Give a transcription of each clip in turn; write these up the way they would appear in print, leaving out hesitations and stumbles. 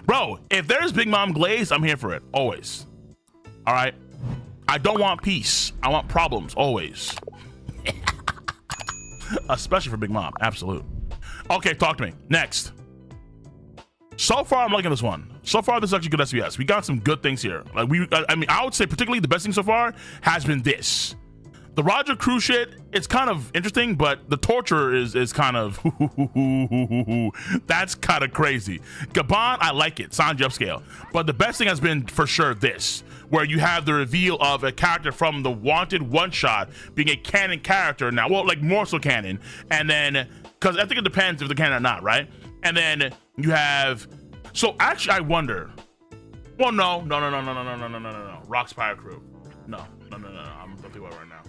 Bro, if there's Big Mom glaze, I'm here for it. Always. All right? I don't want peace. I want problems. Always. Especially for Big Mom. Absolute. Okay, talk to me. Next. So far, I'm liking this one. So far, this is actually good SBS. We got some good things here. Like I mean, I would say particularly the best thing so far has been this. The Roger Crew shit, it's kind of interesting, but the torture is kind of that's kind of crazy. Gabon, I like it. Sound upscale. But the best thing has been for sure this, where you have the reveal of a character from the Wanted one shot being a canon character now. Well, like more so canon, and then because I think it depends if they're canon or not, right? And then you have. So actually, I wonder. Well, no. Rock's Pirate Crew. No. I'm thinking about it right now.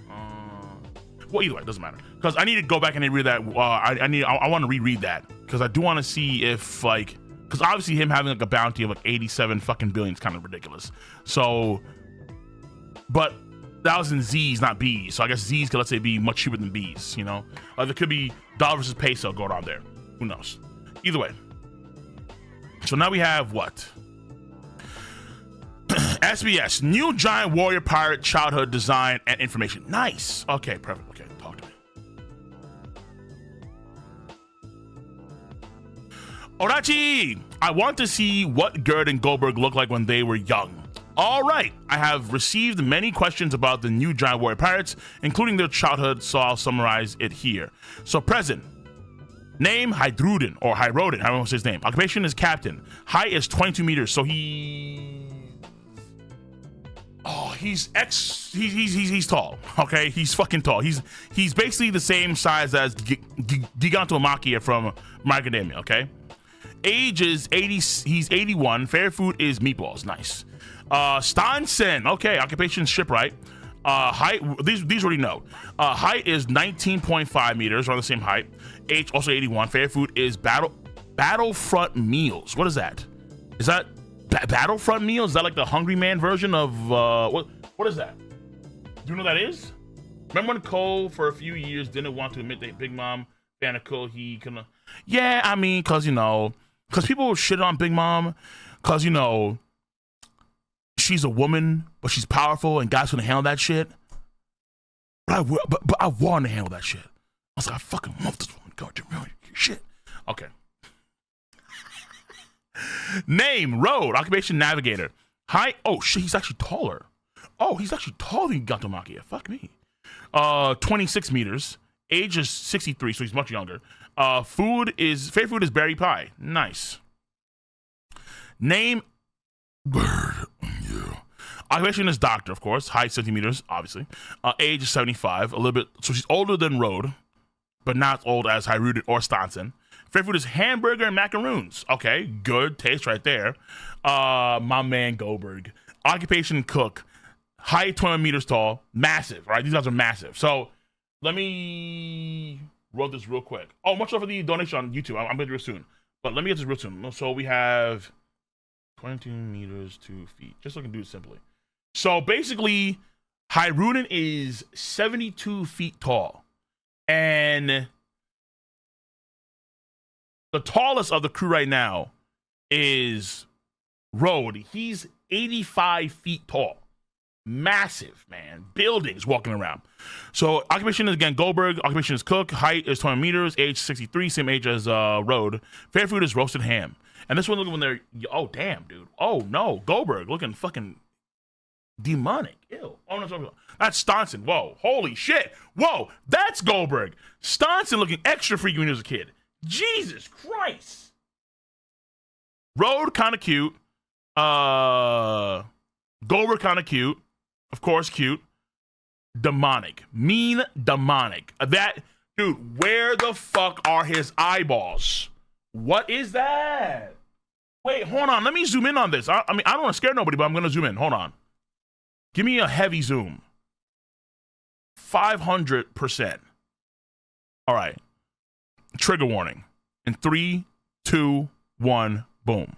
Well, either way, it doesn't matter because I need to go back and read that. I want to reread that because I do want to see if like because obviously him having like a bounty of like 87 fucking billion is kind of ridiculous. So, but that was in Z's, not B's. So I guess Z's could let's say be much cheaper than B's. You know, there could be dollar versus peso going on there. Who knows? Either way. So now we have what? SBS, new giant warrior pirate childhood design and information. Nice. Okay, perfect. Okay, talk to me. Orachi, I want to see what Gerd and Goldberg look like when they were young. All right, I have received many questions about the new giant warrior pirates, including their childhood, so I'll summarize it here. So present. Name, Hydruden, or Hyrodin, I don't know his name. Occupation is captain. Height is 22 meters, so he's tall. Okay, he's fucking tall. He's basically the same size as Gigantomachia from Macadamia. Okay, age is 80. He's 81. Favorite food is meatballs. Nice. Stansen. Okay, occupation shipwright. Height. These already know. Height is 19.5 meters, around the same height. Age also 81. Favorite food is Battlefront meals. What is that? Is that Battlefront meals? Is that like the Hungry Man version of what is that? Do you know what that is? Remember when Cole for a few years didn't want to admit that Big Mom fan of Cole? He kinda, yeah, I mean, cause people shit on Big Mom, cause she's a woman, but she's powerful and guys gonna handle that shit. But I want to handle that shit. I was like, I fucking love this woman. God, shit. Okay. Name, road, occupation, navigator. Height, oh shit, he's actually taller. Oh, he's actually taller than Gantomachia. Fuck me. 26 meters. Age is 63, so he's much younger. Favorite food is berry pie. Nice. Name, bird. Yeah. Occupation is doctor, of course. Height 70 meters, obviously. Age is 75, a little bit. So she's older than Road, but not as old as Hyrudin or Stansen. Favorite food is hamburger and macaroons. Okay, good taste right there. My man Goldberg. Occupation cook. Height 20 meters tall. Massive, right? These guys are massive. So let me roll this real quick. Oh, much love for the donation on YouTube. I'm going to do it soon. But let me get this real soon. So we have 22 meters, 2 feet. Just so I can do it simply. So basically, Hyrudin is 72 feet tall. And the tallest of the crew right now is Road. He's 85 feet tall. Massive, man. Buildings walking around. So occupation is again Goldberg. Occupation is cook. Height is 20 meters. Age 63. Same age as Road. Favorite food is roasted ham. And this one looking when they're, oh damn, dude. Oh no, Goldberg looking fucking demonic. Ew. Oh no, that's Stansen. Whoa, holy shit. Whoa, that's Goldberg. Stansen looking extra freaky when he was a kid. Jesus Christ. Road kind of cute. Goldberg kind of cute. Of course, cute. Demonic. Mean demonic. That dude, where the fuck are his eyeballs? What is that? Wait, hold on. Let me zoom in on this. I mean, I don't want to scare nobody, but I'm going to zoom in. Hold on. Give me a heavy zoom. 500%. All right. Trigger warning. In 3, 2, 1, boom.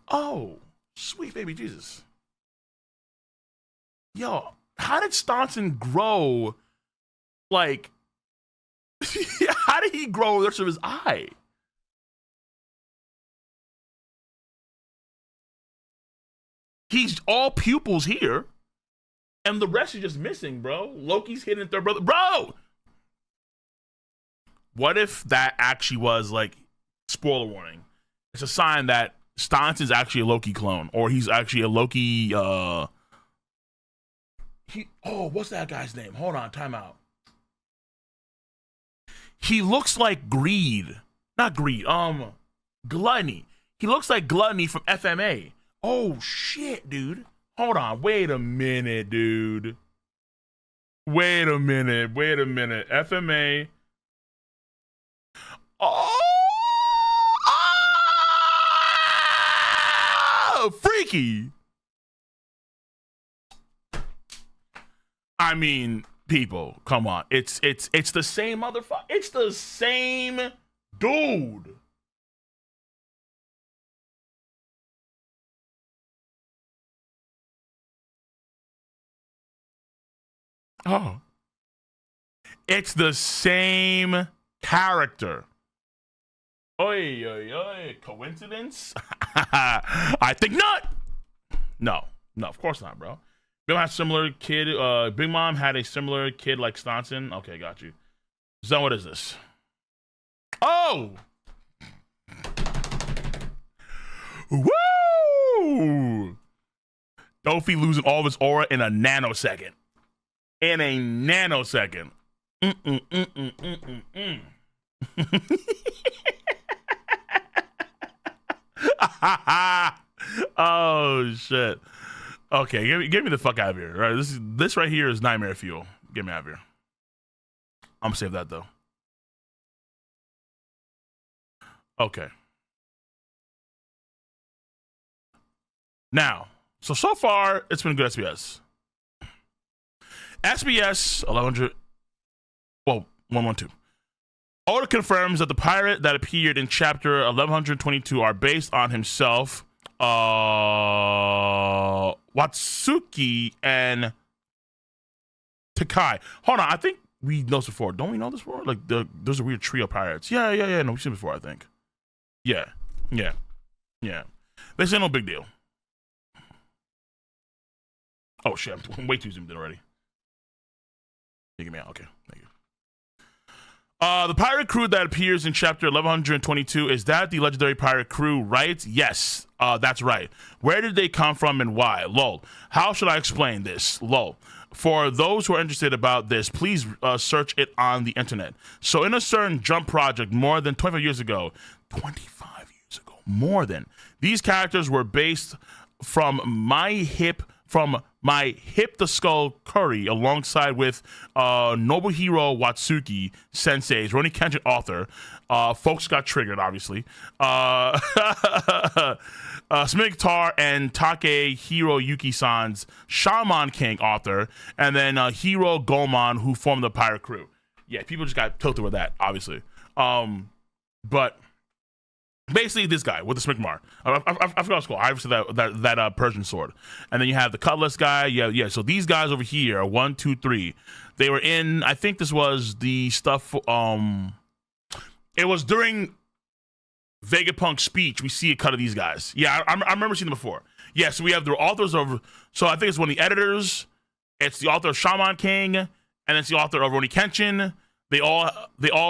Oh, sweet baby Jesus. Yo, how did Stansen grow? Like, how did he grow the rest of his eye? He's all pupils here, and the rest is just missing, bro. Loki's hidden third brother. Bro! What if that actually was, like, spoiler warning? It's a sign that Stantz actually a Loki clone, or he's actually a Loki, what's that guy's name? Hold on, time out. He looks like Gluttony. He looks like Gluttony from FMA. Oh, shit, dude. Hold on. Wait a minute, dude. Wait a minute. FMA. Oh, freaky. I mean, people, come on. It's the same motherfucker. It's the same dude. Oh. It's the same character. Oi. Coincidence? I think not. No, of course not, bro. Bill had a similar kid. Big Mom had a similar kid like Stanton. Okay, got you. So what is this? Oh! Woo! Dofi losing all of his aura in a nanosecond. Oh shit. Okay, get me the fuck out of here. All right, this right here is nightmare fuel. Get me out of here. I'm gonna save that though. Okay. Now, so far it's been good SBS. SBS 1100. Well, 112. Oda confirms that the pirate that appeared in chapter 1122 are based on himself, Watsuki and Takai. Hold on, I think we know this before. Don't we know this before? Like, there's a weird trio of pirates. Yeah. No, we've seen it before, I think. Yeah. This ain't no big deal. Oh, shit. I'm way too zoomed in already. Take me out. Okay, thank you. The pirate crew that appears in chapter 1122, is that the legendary pirate crew, right? Yes, that's right. Where did they come from and why? Lol. How should I explain this? Lol. For those who are interested about this, please search it on the internet. So in a certain Jump project more than 25 years ago, more than, these characters were based from my hip the skull curry alongside with Nobuhiro Watsuki sensei's Roni Kenshin author. Folks got triggered, obviously. Smigtar and Take Hiroyuki-san's Shaman King author, and then Hiro Gomon, who formed the pirate crew. Yeah, people just got tilted with that, obviously. But basically, this guy with the Smigmar. I forgot what it's called. Obviously, that Persian sword. And then you have the Cutlass guy. Yeah. So these guys over here, 1, 2, 3. They were in, I think this was the stuff, it was during Vegapunk's speech. We see a cut of these guys. Yeah, I remember seeing them before. Yeah, so we have the authors of, so I think it's one of the editors. It's the author of Shaman King, and it's the author of Roni Kenshin. They all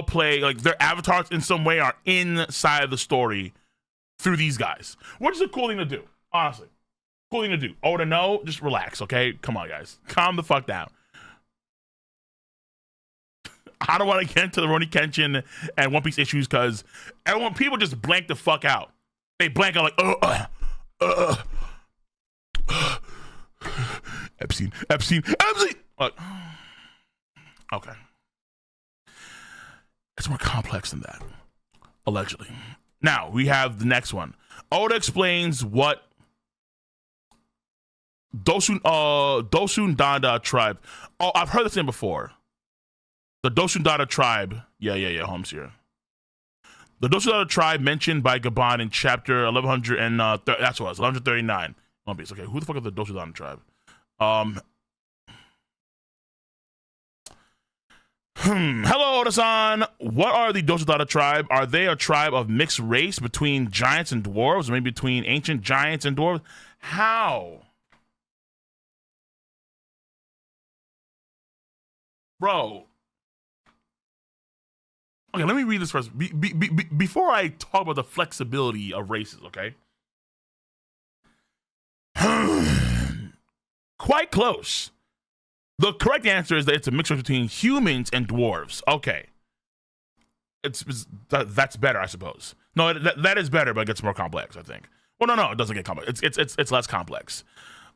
play, like, their avatars in some way are inside of the story through these guys, which is a cool thing to do, honestly. Cool thing to do. Oh, to know, just relax, okay? Come on, guys. Calm the fuck down. I don't want to get into the Roni Kenshin and One Piece issues because people just blank the fuck out. They blank out like, Epstein. Like, okay. It's more complex than that, allegedly. Now, we have the next one. Oda explains what Dosun Dada tribe. Oh, I've heard this name before. The Dosun Dada tribe. Yeah, Holmes here. The Dosun Dada tribe mentioned by Gabon in chapter 1100 and that's what it was, 1139. One Piece. Okay, who the fuck is the Dosun Dada tribe? Hello, Oda-san. What are the Dosadata tribe? Are they a tribe of mixed race between giants and dwarves, or maybe between ancient giants and dwarves? How? Bro. Okay, let me read this first. Before I talk about the flexibility of races, okay? Quite close. The correct answer is that it's a mixture between humans and dwarves. Okay. That's better, I suppose. No, that is better, but it gets more complex, I think. Well, no, it doesn't get complex. It's less complex.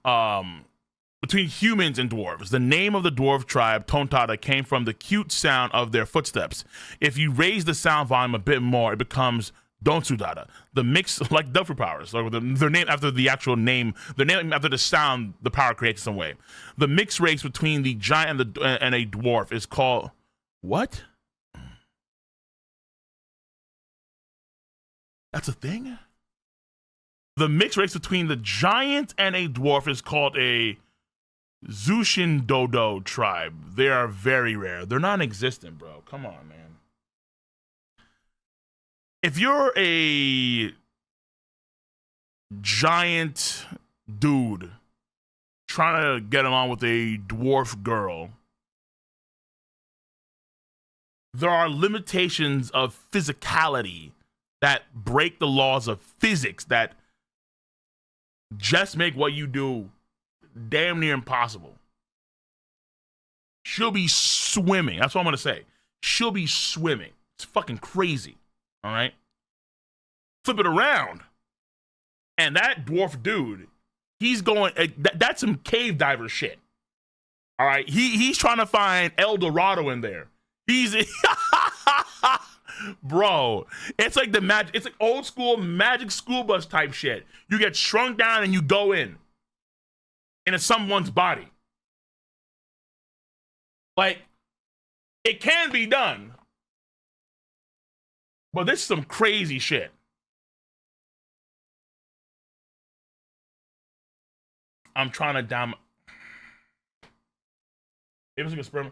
Between humans and dwarves. The name of the dwarf tribe, Tontata, came from the cute sound of their footsteps. If you raise the sound volume a bit more, it becomes Donsudata. The mix, like Delphi powers, or their name after the actual name, their name after the sound the power creates some way. The mixed race between the giant and a dwarf is called what? That's a thing? The mixed race between the giant and a dwarf is called a Zushin Dodo tribe. They are very rare. They're non-existent, bro. Come on, man. If you're a giant dude trying to get along with a dwarf girl, there are limitations of physicality that break the laws of physics that just make what you do damn near impossible. She'll be swimming. That's what I'm going to say. She'll be swimming. It's fucking crazy. All right? Flip it around. And that dwarf dude, he's going, that's some cave diver shit. All right? He's trying to find El Dorado in there. He's, bro, it's like it's like old school magic school bus type shit. You get shrunk down and you go in. And it's someone's body. Like, it can be done. But this is some crazy shit. I'm trying to down. Maybe it's like a sperm.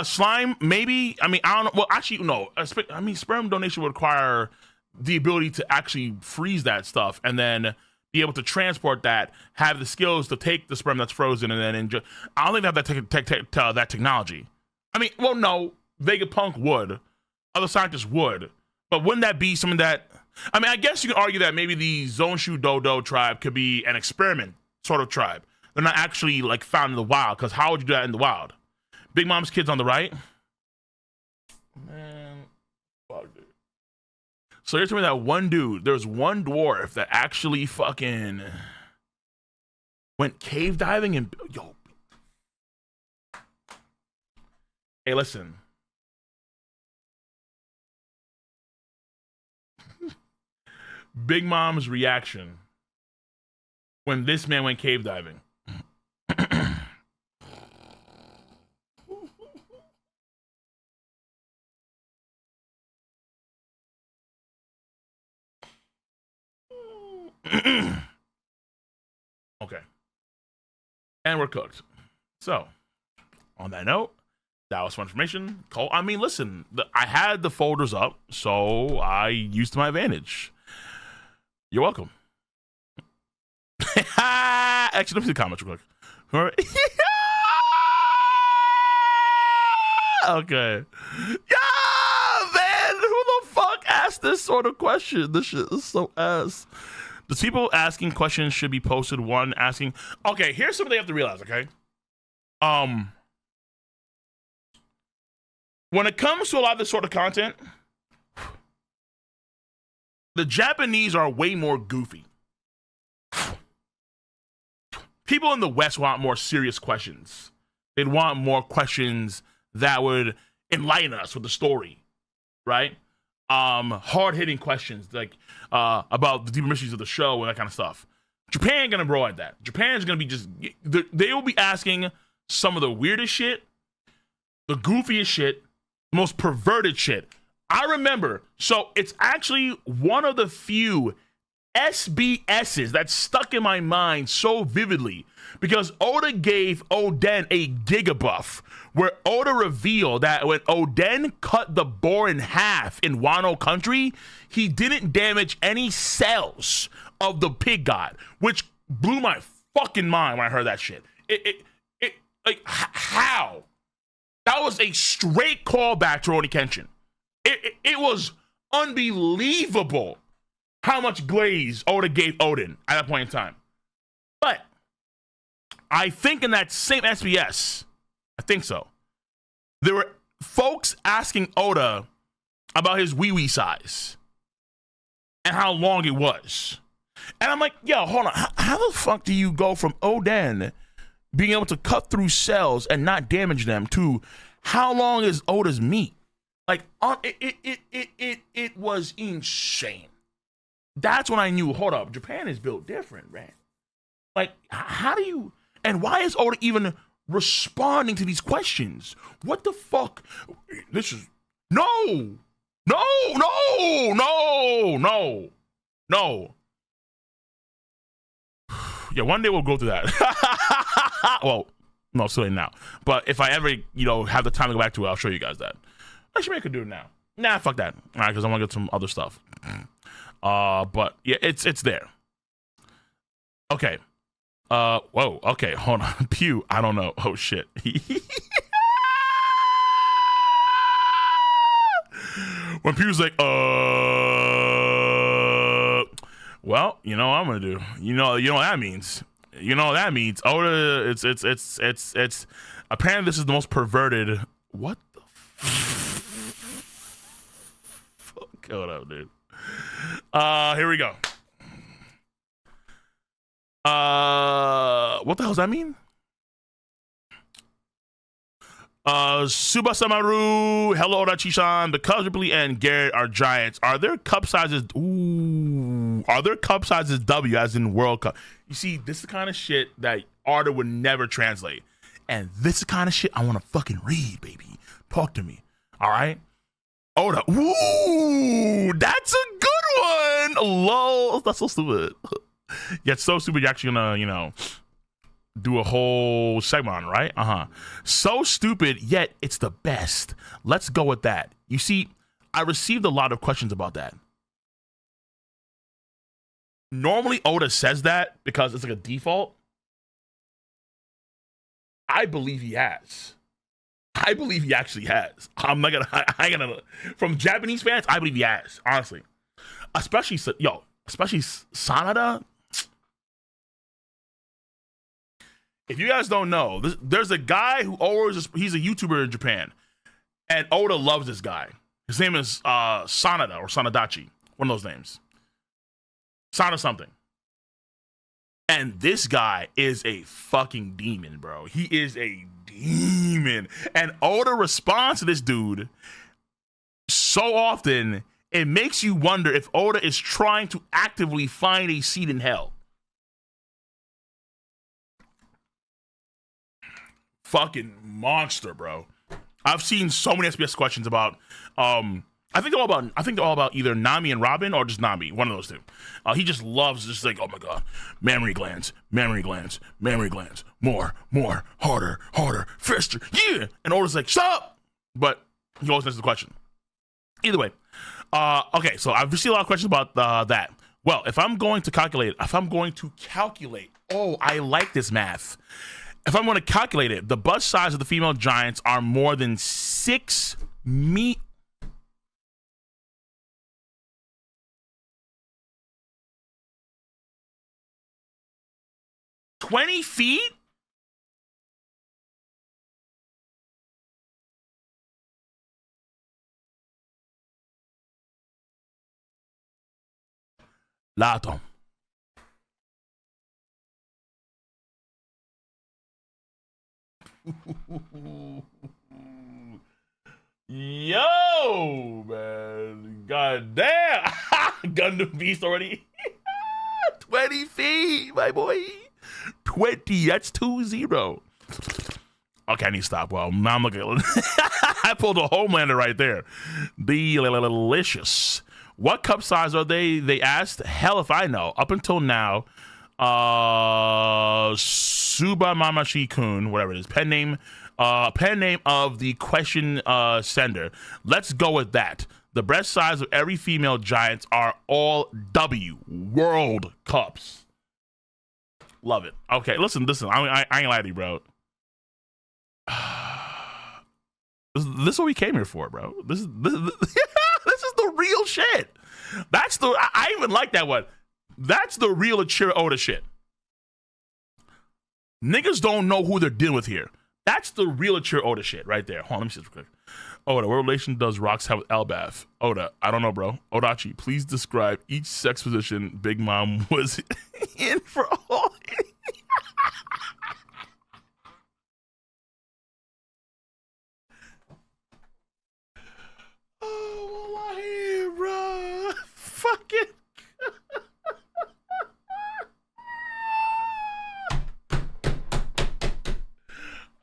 Slime, maybe. I mean, I don't know. Well, actually, no. I mean, sperm donation would require the ability to actually freeze that stuff and then be able to transport that, have the skills to take the sperm that's frozen and then enjoy. I don't think they have that technology. I mean, well, no. Vegapunk would. Other scientists would. But wouldn't that be something that... I mean, I guess you can argue that maybe the Zonshu Dodo tribe could be an experiment sort of tribe. They're not actually, like, found in the wild, because how would you do that in the wild? Big Mom's kids on the right? Man, fuck it. So you're telling me that one dude, there's one dwarf that actually fucking went cave diving and... Yo. Hey, listen. Big Mom's reaction when this man went cave diving. Okay. And we're cooked. So, on that note, that was fun information. I mean, listen, I had the folders up, so I used to my advantage. You're welcome. Actually, let me see the comments real quick. All right. Okay. Yeah, man. Who the fuck asked this sort of question? This shit is so ass. The people asking questions should be posted. One asking. Okay, here's something they have to realize. Okay. When it comes to a lot of this sort of content, the Japanese are way more goofy. People in the West want more serious questions. They'd want more questions that would enlighten us with the story, right? Hard-hitting questions like about the deeper mysteries of the show and that kind of stuff. Japan ain't gonna grow like that. Japan's gonna be just, they will be asking some of the weirdest shit, the goofiest shit, the most perverted shit. I remember, so it's actually one of the few SBSs that's stuck in my mind so vividly because Oda gave Oden a gigabuff where Oda revealed that when Oden cut the boar in half in Wano country, he didn't damage any cells of the pig god, which blew my fucking mind when I heard that shit. Like, how? That was a straight callback to Rurouni Kenshin. It was unbelievable how much glaze Oda gave Odin at that point in time. But I think in that same SBS, I think so, there were folks asking Oda about his wee-wee size and how long it was. And I'm like, yo, hold on. How the fuck do you go from Odin being able to cut through cells and not damage them to how long is Oda's meat? Like, it was insane. That's when I knew, hold up, Japan is built different, man. Like, how do you, and why is Oda even responding to these questions? What the fuck? This is, no. Yeah, one day we'll go through that. Well, no, still now. But if I ever, have the time to go back to it, I'll show you guys that. Actually, I could do it now. Nah, fuck that. All right, because I want to get some other stuff. But yeah, it's there. Okay. Whoa. Okay, hold on. Pew. I don't know. Oh shit. When Pew's like, well, you know what I'm gonna do. You know what that means. You know what that means. Oda, it's apparently this is the most perverted. What the fuck? Hold up, dude. Here we go. What the hell does that mean? Suba Samaru, hello Oda Chishan, because Ripley and Garrett are giants, are their cup sizes W as in World Cup? You see, this is the kind of shit that Oda would never translate. And this is the kind of shit I want to fucking read, baby. Talk to me. All right? Oda. Ooh, that's a good one. Lol. That's so stupid. Yeah, it's so stupid you're actually gonna, do a whole segment on it, right? So stupid, yet it's the best. Let's go with that. You see, I received a lot of questions about that. Normally, Oda says that because it's like a default. I believe he has. I believe he actually has. I'm not gonna. From Japanese fans, I believe he has. Honestly, especially Sanada. If you guys don't know, there's a guy who he's a YouTuber in Japan, and Oda loves this guy. His name is Sanada or Sanadachi, one of those names. Sana something. And this guy is a fucking demon, bro. He is a demon. And Oda responds to this dude so often, it makes you wonder if Oda is trying to actively find a seat in hell. Fucking monster, bro. I've seen so many SBS questions about I think they're all about either Nami and Robin or just Nami, one of those two. He just loves just like, oh my god, mammary glands, more, harder, faster, yeah. And Oda's like, shut up. But he always answers the question. Either way, okay, so I've received a lot of questions about that. Well, if I'm going to calculate, oh, I like this math. If I'm going to calculate it, the bust size of the female giants are more than 6 meters. 20 feet? Lato. Yo, man. God damn. Gundam Beast already. 20 feet, my boy. 20. That's 2-0. Okay, I need to stop. Well, now I'm looking. I pulled a Homelander right there. Delicious. What cup size are they? They asked. Hell if I know. Up until now, Suba Mamashi-kun, whatever it is, pen name of the question sender. Let's go with that. The breast size of every female giants are all W World Cups. Love it. Okay, listen. I ain't lying to you, bro. This is what we came here for, bro. This is this is the real shit. That's the I even like that one. That's the real Achira Oda shit. Niggas don't know who they're dealing with here. That's the real Achira Oda shit right there. Hold on, let me see this real quick. Oda, what relation does Rocks have with Elbath? Oda, I don't know, bro. Odachi, please describe each sex position Big Mom was in for all. Oh, wallahi, bro. Fuck it.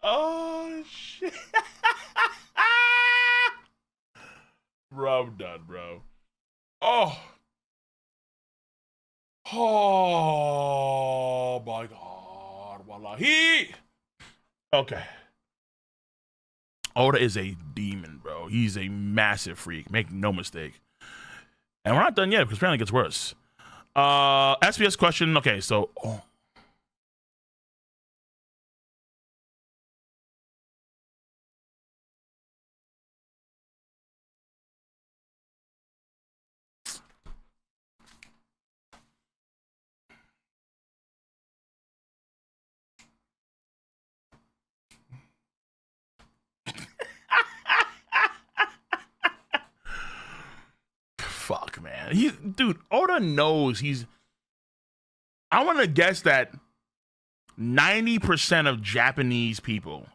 Oh, shit. Bro, I'm done, bro. Oh. Oh, my God. Wallahi. Okay. Oda is a demon, bro. He's a massive freak. Make no mistake. And we're not done yet because apparently it gets worse. SBS question. Okay, so... Oh. Fuck, man. Dude, Oda knows he's... I want to guess that 90% of Japanese people,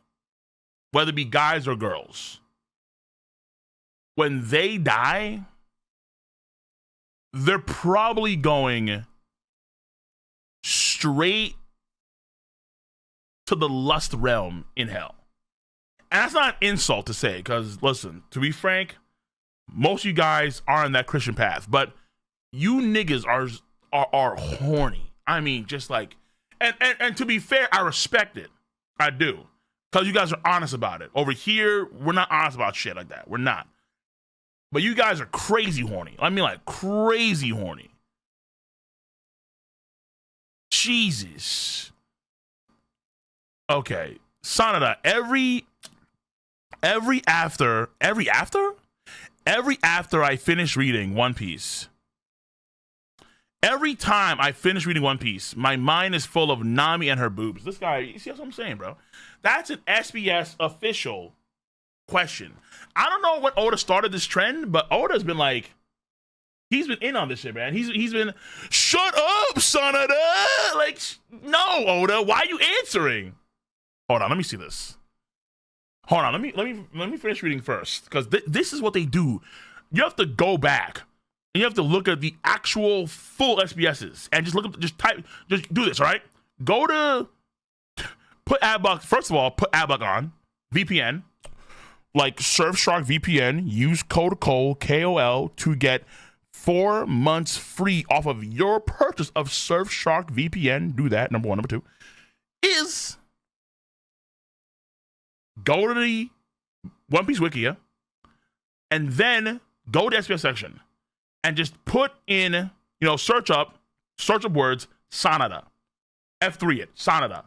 whether it be guys or girls, when they die, they're probably going straight to the lust realm in hell. And that's not an insult to say, because listen, to be frank, most of you guys are on that Christian path, but you niggas are horny. I mean, just like, and to be fair, I respect it. I do. Because you guys are honest about it. Over here, we're not honest about shit like that. We're not. But you guys are crazy horny. I mean, like, crazy horny. Jesus. Okay. Sanada, every after I finish reading One Piece, every time I finish reading One Piece, my mind is full of Nami and her boobs. This guy, you see what I'm saying, bro? That's an SBS official question. I don't know when Oda started this trend, but Oda's been like, he's been in on this shit, man. He's been, shut up, Sanada. Like, no, Oda, why are you answering? Hold on, let me see this. Hold on, let me finish reading first, because this is what they do. You have to go back and you have to look at the actual full SBSs and just look at, just do this, all right? Go to, put Adblock, first of all, put Adblock on, VPN, like Surfshark VPN, use code KOL, KOL, to get 4 months free off of your purchase of Surfshark VPN. Do that, number one. Number two is go to the One Piece Wikia and then go to the SBS section and just put in, search up words, Sanada. F3 it, Sanada.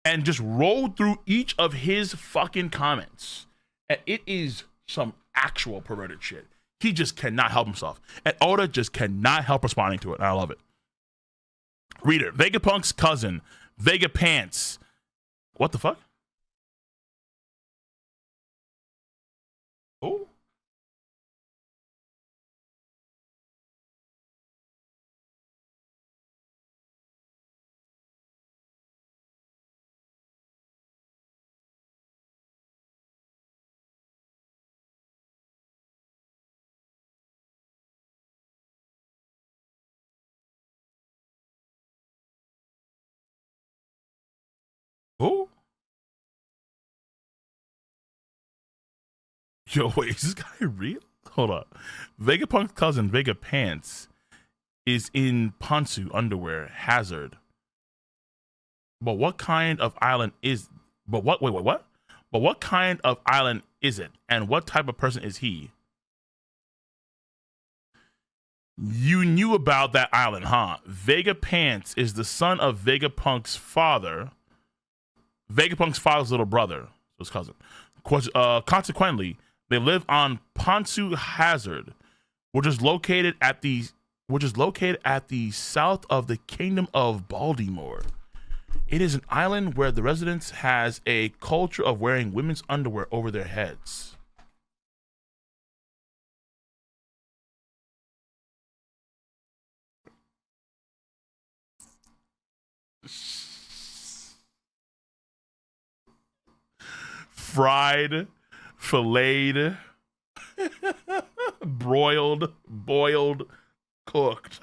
And just roll through each of his fucking comments. And it is some actual perverted shit. He just cannot help himself. And Oda just cannot help responding to it. And I love it. Reader, Vegapunk's cousin, Vegapants. What the fuck? Oh. Oh. Yo, wait, is this guy real? Hold on. Vegapunk's cousin, Vegapants, is in pantsu underwear, hazard. But what kind of island is... But what? Wait, what? But what kind of island is it? And what type of person is he? You knew about that island, huh? Vegapants is the son of Vegapunk's father. Vegapunk's father's little brother, his cousin. Consequently, they live on Ponsu Hazard, which is located at the south of the Kingdom of Baltimore. It is an island where the residents has a culture of wearing women's underwear over their heads. Fried, filleted, broiled, boiled, cooked.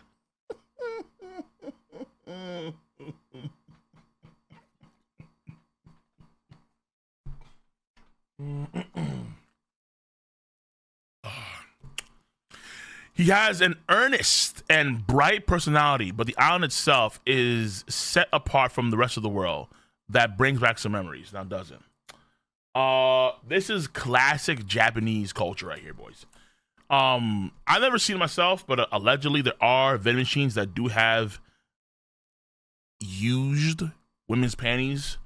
He has an earnest and bright personality, but the island itself is set apart from the rest of the world. That brings back some memories. Now, doesn't. This is classic Japanese culture right here, boys. I've never seen it myself, but allegedly there are vending machines that do have used women's panties.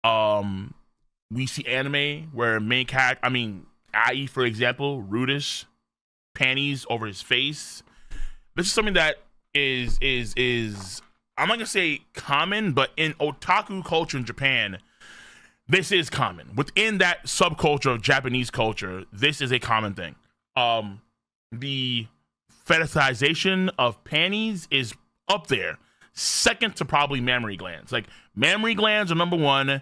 We see anime where main character, Ai, for example, Rudis, panties over his face. This is something that is I'm not gonna say common, but in otaku culture in Japan, this is common. Within that subculture of Japanese culture, this is a common thing. The fetishization of panties is up there, second to probably mammary glands. Like, mammary glands are number one,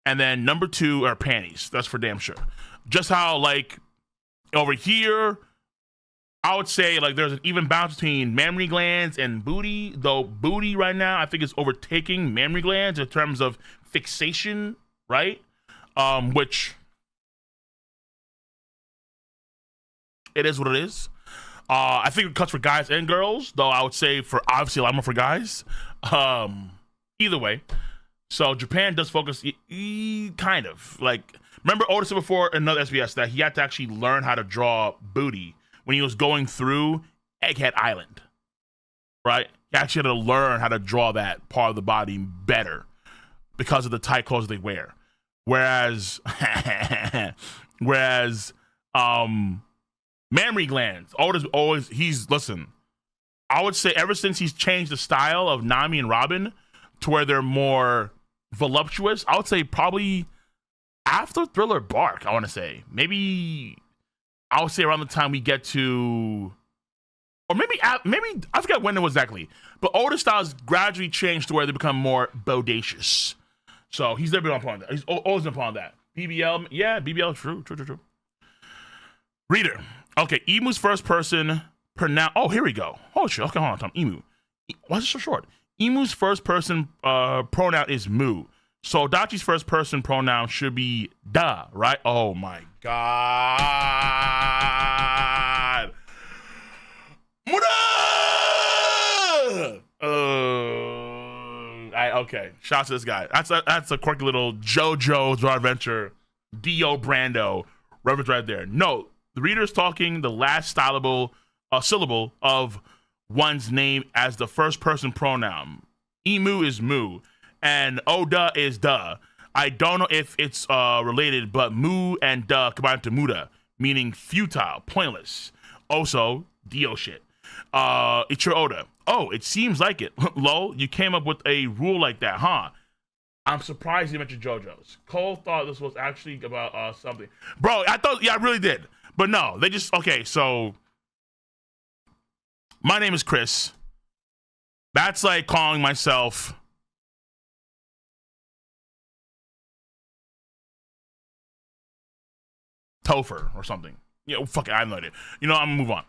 and then number two are panties. That's for damn sure. Just how, like, over here, I would say, like, there's an even balance between mammary glands and booty, though booty right now, I think, is overtaking mammary glands in terms of fixation, right? Which it is what it is. I think it cuts for guys and girls, though I would say for obviously a lot more for guys. Either way. So Japan does focus kind of like, remember Otis said before in another SBS that he had to actually learn how to draw booty when he was going through Egghead Island, right? He actually had to learn how to draw that part of the body better because of the tight clothes they wear. Whereas mammary glands, listen, I would say ever since he's changed the style of Nami and Robin to where they're more voluptuous, I would say probably after Thriller Bark, I want to say. Maybe I would say around the time we get to, or maybe I forget when it was exactly, but older styles gradually change to where they become more bodacious. So he's never been upon that. He's always been upon that. BBL, yeah, BBL, true. Reader, okay, Emu's first person pronoun. Oh, here we go. Oh shit. Okay, hold on, Tom. Emu. Why is it so short? Emu's first person pronoun is mu. So Dachi's first person pronoun should be da, right? Oh my god. Okay, shout out to this guy. That's a quirky little JoJo's Bizarre Adventure, Dio Brando reference right there. No, the reader is talking the last syllable of one's name as the first person pronoun. Emu is mu, and Oda is da. I don't know if it's related, but mu and da combined to muda, meaning futile, pointless. Also, Dio shit. It's your Oda. Oh, it seems like it. Lol, you came up with a rule like that, huh? I'm surprised you mentioned JoJo's. Cole thought this was actually about something. Bro, I thought, yeah, I really did. But no, they just, okay, so my name is Chris. That's like calling myself Topher or something. Yeah, fuck it, I have no idea. You know, I'm gonna move on.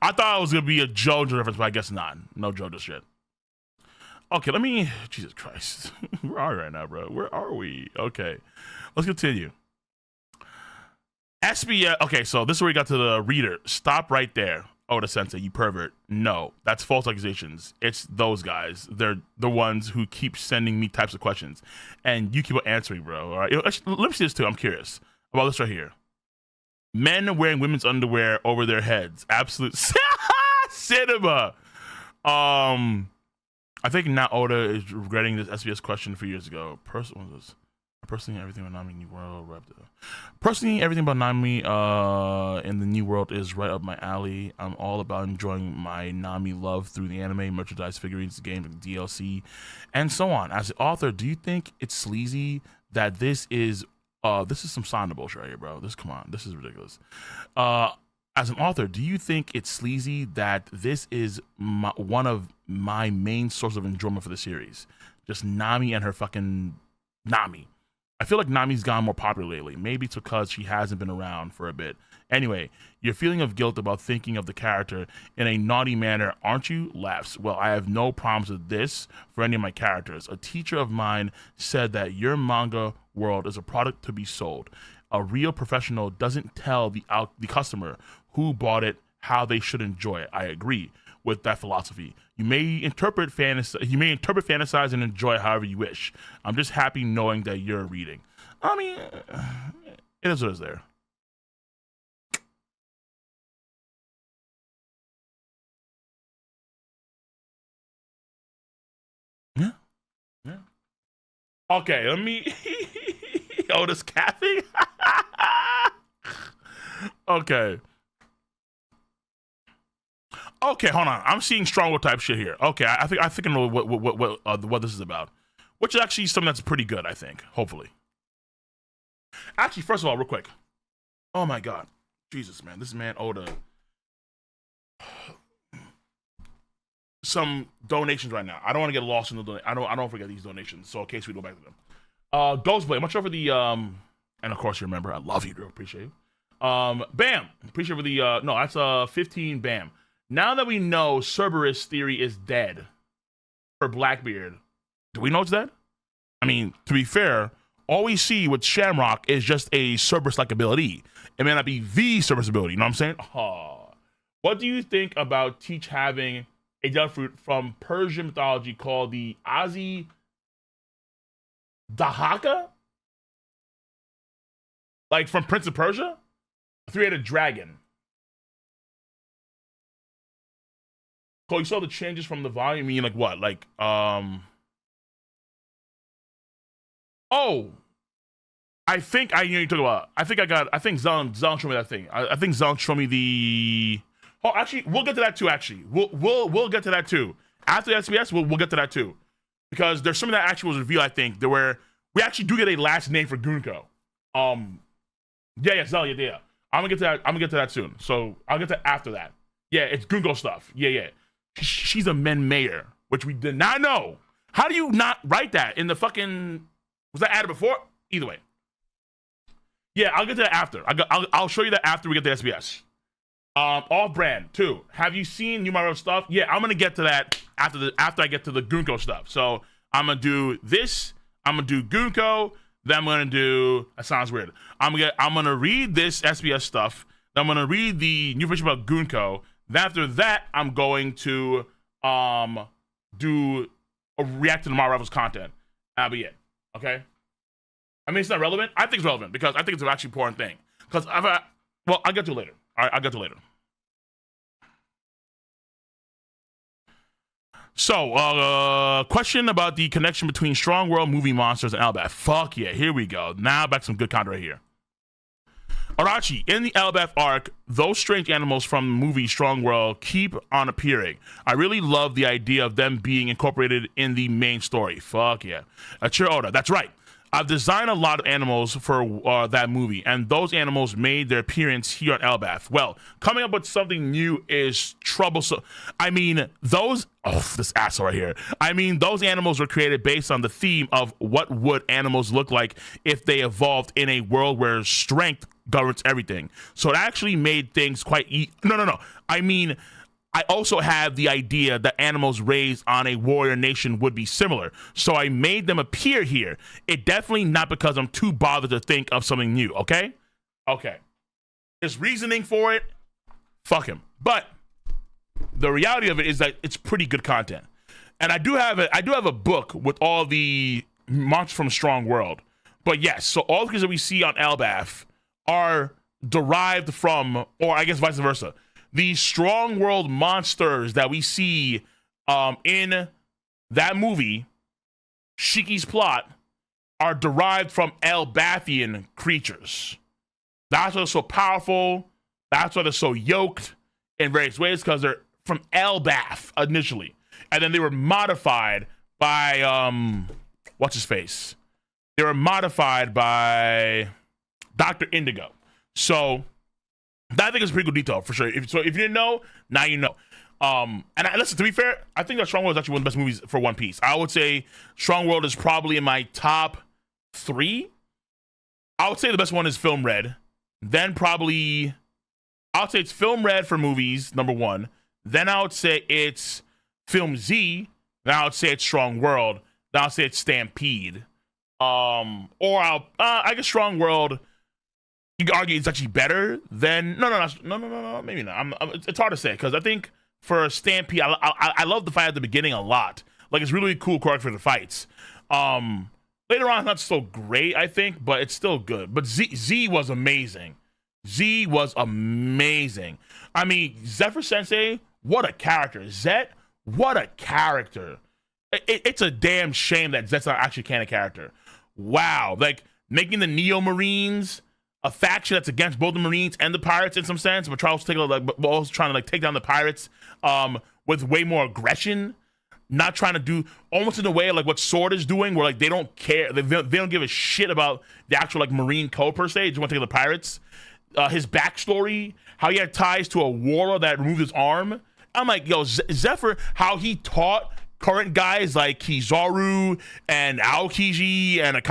I thought it was gonna be a JoJo reference, but I guess not. No JoJo shit. Okay, Jesus Christ. Where are we right now, bro? Where are we? Okay, let's continue. SBS, okay, so this is where we got to the reader. Stop right there. Oda Sensei, you pervert. No, that's false accusations. It's those guys. They're the ones who keep sending me types of questions. And you keep on answering, bro. All right. Let me see this too. I'm curious about this right here. Men wearing women's underwear over their heads. Absolute cinema. I think now Oda is regretting this SBS question a few years ago. Person was this. Personally, everything about Nami New World. Personally, everything about Nami in the New World is right up my alley. I'm all about enjoying my Nami love through the anime, merchandise, figurines, games, DLC, and so on. As an author, do you think it's sleazy that this is some Sonder bullshit right here, bro? Come on, this is ridiculous. As an author, do you think it's sleazy that this is one of my main sources of enjoyment for the series? Just Nami and her fucking Nami. I feel like Nami's gotten more popular lately. Maybe it's because she hasn't been around for a bit. Anyway, your feeling of guilt about thinking of the character in a naughty manner, aren't you? Laughs. Well, I have no problems with this for any of my characters. A teacher of mine said that your manga world is a product to be sold. A real professional doesn't tell the customer who bought it how they should enjoy it. I agree with that philosophy. You may interpret fantasize and enjoy it however you wish. I'm just happy knowing that you're reading. I mean, it is what is there. Yeah. Yeah. Okay, let me Otis Kathy. Okay. Okay, hold on. I'm seeing stronghold type shit here. Okay, I think I know what this is about, which is actually something that's pretty good. I think, hopefully. Actually, first of all, real quick. Oh my God, Jesus, man, this man owed some donations right now. I don't want to get lost in the I don't forget these donations. So in case we go back to them, Ghostblade, much over the and of course you remember I love you, girl. Appreciate you. Bam, appreciate for the no, that's 15. Bam. Now that we know Cerberus theory is dead for Blackbeard, do we know it's dead? I mean, to be fair, all we see with Shamrock is just a Cerberus-like ability. It may not be the Cerberus ability, you know what I'm saying? Oh. What do you think about Teach having a devil fruit from Persian mythology called the Azi Dahaka? Like from Prince of Persia? A three-headed dragon. Cole, you saw the changes from the volume? You mean like what? Like, oh, I think I you talk about. I think Zon showed me that thing. I think Zon showed me the. Oh, actually, we'll get to that too. Actually, we'll get to that too. After the SBS, we'll get to that too, because there's something that actually was revealed. I think there where we actually do get a last name for Gunko. Yeah, Zon, yeah. I'm gonna get to that soon. So I'll get to after that. Yeah, it's Gunko stuff. Yeah. She's a men mayor, which we did not know. How do you not write that in the fucking? Was that added before? Either way. Yeah, I'll get to that after. I'll show you that after we get the SBS. Off brand too. Have you seen New Mario stuff? Yeah, I'm gonna get to that after I get to the Gunko stuff. So I'm gonna do this. I'm gonna do Gunko. Then I'm gonna do. That sounds weird. I'm gonna read this SBS stuff. Then I'm gonna read the new information about Gunko. Then after that, I'm going to do a react to the Tomorrow Rivals content. That'll be it. Okay. I mean, it's not relevant. I think it's relevant because I think it's an actually important thing. Because I'll get to it later. All right, I'll get to it later. So, question about the connection between Strong World, movie monsters, and Elbaf. Fuck yeah, here we go. Now back to some good content right here. Arachi, in the Elbaf arc, those strange animals from the movie Strong World keep on appearing. I really love the idea of them being incorporated in the main story. Fuck yeah. Achiro Oda, that's right. I've designed a lot of animals for that movie, and those animals made their appearance here on Elbaf. Well, coming up with something new is troublesome. I mean, this asshole right here. I mean, those animals were created based on the theme of what would animals look like if they evolved in a world where strength governs everything. So it actually made things quite No. I mean, I also have the idea that animals raised on a warrior nation would be similar. So I made them appear here. It definitely not because I'm too bothered to think of something new, okay? Okay. There's reasoning for it. Fuck him. But the reality of it is that it's pretty good content. And I do have a book with all the monsters from Strong World. But yes, so all the creatures that we see on Elbaf are derived from, or I guess vice versa, the Strong World monsters that we see in that movie, Shiki's plot, are derived from Elbathian creatures. That's why they're so powerful. That's why they're so yoked in various ways, because they're from Elbath initially. And then they were modified by, what's his face? They were modified by Dr. Indigo. So that I think is a pretty good detail for sure. If you didn't know, now you know. Listen, to be fair, I think that Strong World is actually one of the best movies for One Piece. I would say Strong World is probably in my top 3. I would say the best one is Film Red. Then probably, I would say it's Film Red for movies, number 1. Then I would say it's Film Z. Then I would say it's Strong World. Then I would say it's Stampede. I guess Strong World, you can argue it's actually better than, no, maybe not. It's hard to say, because I think for Stampede, I love the fight at the beginning a lot. Like, it's really cool choreography for the fights. Later on, it's not so great, I think, but it's still good. But Z was amazing. Z was amazing. I mean, Zephyr Sensei, what a character. Zet, what a character. It's a damn shame that Zet's not actually a canon character. Wow. Like, making the Neo Marines a faction that's against both the Marines and the pirates in some sense, but also trying to take down the pirates with way more aggression. Not trying to do almost in a way like what Sword is doing, where like they don't care, they don't give a shit about the actual like Marine code per se. They just want to take the pirates. His backstory, how he had ties to a warlord that removed his arm. I'm like, yo, Zephyr, how he taught current guys like Kizaru and Aokiji and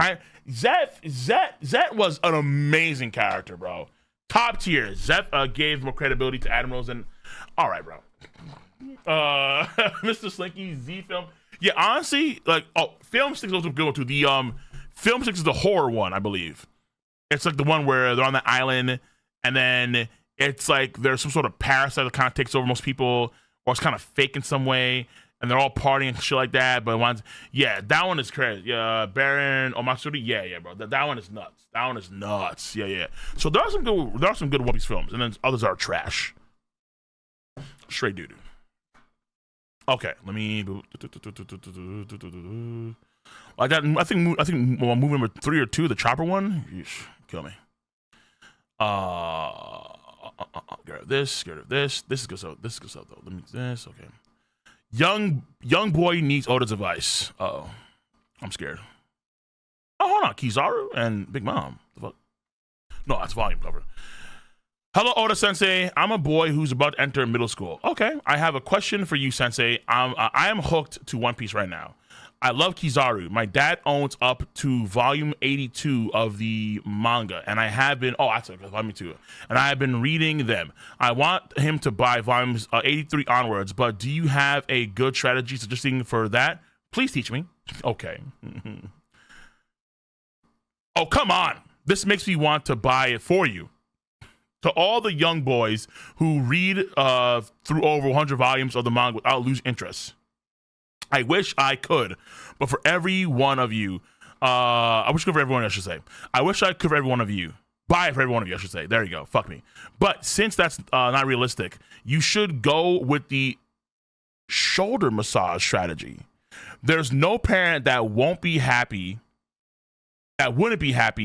Zet was an amazing character, bro. Top tier. Zet gave more credibility to admirals, and all right, bro. Mr. Slinky, Z film. Yeah, honestly, like, Film 6 is also a good one too. The Film 6 is the horror one, I believe. It's like the one where they're on the island, and then it's like there's some sort of parasite that kind of takes over most people, or it's kind of fake in some way, and they're all partying and shit like that. But that one is crazy. Yeah, Baron Omatsuri. Yeah, bro. That one is nuts. That one is nuts. Yeah. So there are some good One Piece films, and then others are trash. Straight doo-doo. Okay, let me. I think movie number 3 or 2, the chopper one. Yeesh, kill me. Get rid of this. Get rid of this. This is good stuff. This is good stuff though. Let me this. Okay. Young boy needs Oda's advice. Uh-oh, I'm scared. Oh, hold on. Kizaru and Big Mom. The fuck? No, that's volume cover. Hello, Oda Sensei. I'm a boy who's about to enter middle school. Okay, I have a question for you, Sensei. I am hooked to One Piece right now. I love Kizaru. My dad owns up to volume 82 of the manga, and I have been. Oh, that's volume 2, and I have been reading them. I want him to buy volumes 83 onwards, but do you have a good strategy suggesting for that? Please teach me. Okay. Oh, come on. This makes me want to buy it for you. To all the young boys who read through over 100 volumes of the manga without losing interest, I wish I could, but for every one of you, I wish I could for everyone, I should say. I wish I could for every one of you. Buy it for every one of you, I should say. There you go. Fuck me. But since that's not realistic, you should go with the shoulder massage strategy. There's no parent that wouldn't be happy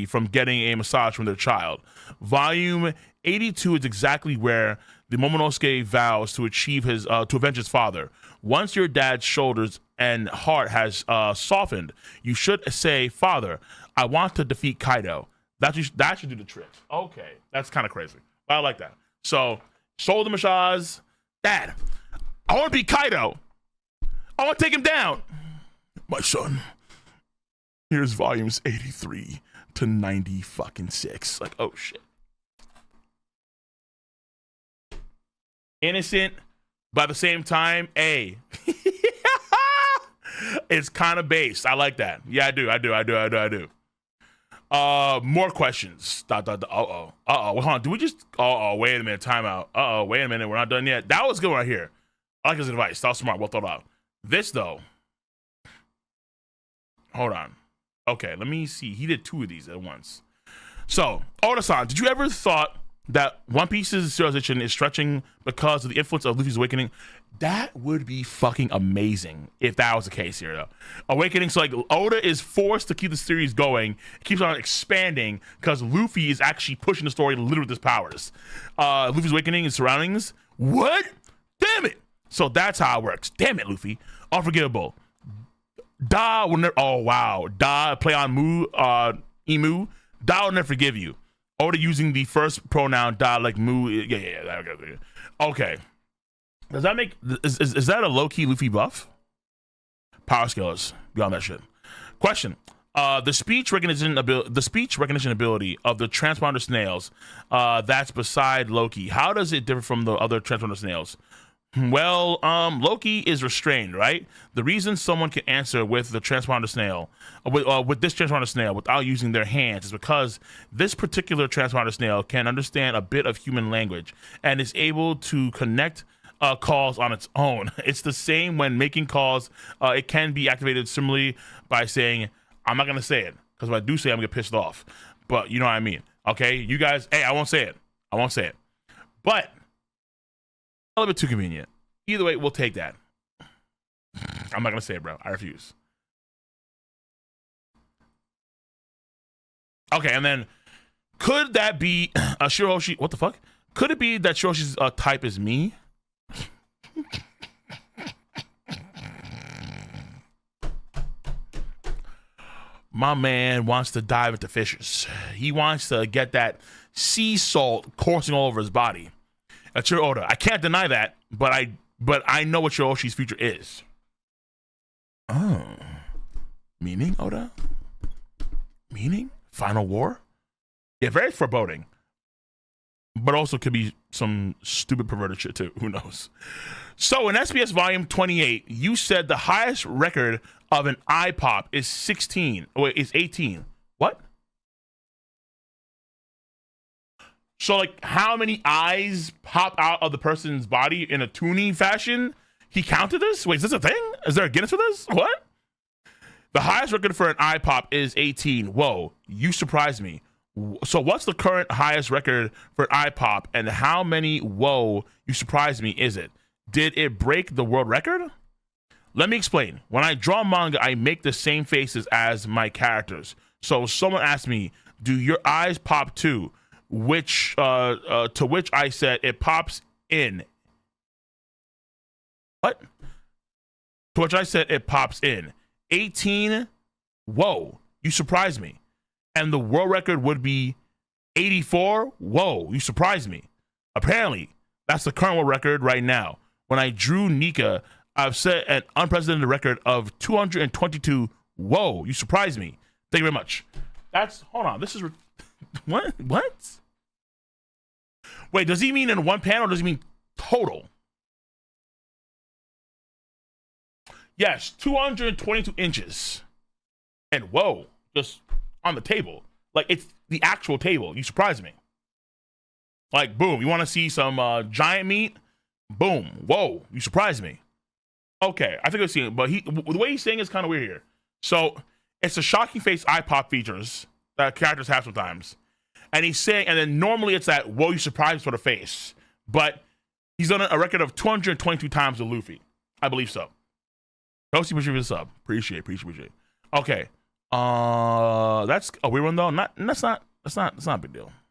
from getting a massage from their child. Volume 82 is exactly where the Momonosuke vows to avenge his father. Once your dad's shoulders and heart has softened, you should say, "Father, I want to defeat Kaido." That should do the trick. Okay, that's kind of crazy, but I like that. So, shoulder massage. Dad, I want to beat Kaido. I want to take him down. My son, here's volumes 83 to 90 fucking 6. Like, oh shit. Innocent, but at the same time, it's kind of based. I like that. Yeah, I do. More questions. Hold on. Do we just? Wait a minute. Timeout. Wait a minute. We're not done yet. That was good right here. I like his advice. That was smart. Well thought out. This though. Hold on. Okay, let me see. He did 2 of these at once. So, Oda-san, did you ever thought that One Piece's serialization is stretching because of the influence of Luffy's awakening. That would be fucking amazing if that was the case here, though. Awakening, so like Oda is forced to keep the series going. It keeps on expanding because Luffy is actually pushing the story literally with his powers. Luffy's awakening and surroundings. What? Damn it! So that's how it works. Damn it, Luffy. Unforgivable. Da will never. Oh wow. Da play on Emu. Da will never forgive you. Oda using the first pronoun da like Mu. Yeah. Okay. Does that make is that a low-key Luffy buff? Power skills beyond that shit. Question: the speech recognition ability of the transponder snails that's beside Loki. How does it differ from the other transponder snails? Well, Loki is restrained, right? The reason someone can answer with the transponder snail, with this transponder snail without using their hands is because this particular transponder snail can understand a bit of human language and is able to connect calls on its own. It's the same when making calls. It can be activated similarly by saying, I'm not going to say it, because if I do say it, I'm going to get pissed off. But you know what I mean. Okay, you guys, hey, I won't say it. But a little bit too convenient. Either way, we'll take that. I'm not going to say it, bro. I refuse. Okay, and then could that be Shiroshi? What the fuck? Could it be that Shiroshi's type is me? My man wants to dive into fishes. He wants to get that sea salt coursing all over his body. That's your Oda. I can't deny that, but I know what Shiroshi's future is. Oh. Meaning, Oda? Meaning? Final war? Yeah, very foreboding. But also could be some stupid perverted shit too. Who knows? So in SBS volume 28, you said the highest record of an eye pop is 16. Wait, is 18. What? So like how many eyes pop out of the person's body in a Toonie fashion? He counted this? Wait, is this a thing? Is there a Guinness for this? What? The highest record for an eye pop is 18. Whoa, you surprised me. So what's the current highest record for an eye pop, and how many whoa you surprised me is it? Did it break the world record? Let me explain. When I draw manga, I make the same faces as my characters. So someone asked me, do your eyes pop too? To which I said, it pops in. What? To which I said, it pops in. 18, whoa, you surprised me. And the world record would be 84. Whoa, you surprised me. Apparently, that's the current world record right now. When I drew Nika, I've set an unprecedented record of 222. Whoa, you surprised me. Thank you very much. Hold on, this is, what? Wait, does he mean in one panel, or does he mean total? Yes, 222 inches. And whoa, just on the table. Like, it's the actual table. You surprised me. Like, boom, you want to see some giant meat? Boom. Whoa, you surprised me. Okay, I think I've seen it, but the way he's saying is kind of weird here. So, it's the shocking face eye pop features that characters have sometimes. And he's saying, and then normally it's that, whoa, you surprised for the face. But he's done a record of 222 times with Luffy. I believe so. Roasty, appreciate the sub. Appreciate. Okay. That's a weird one though. That's not a big deal.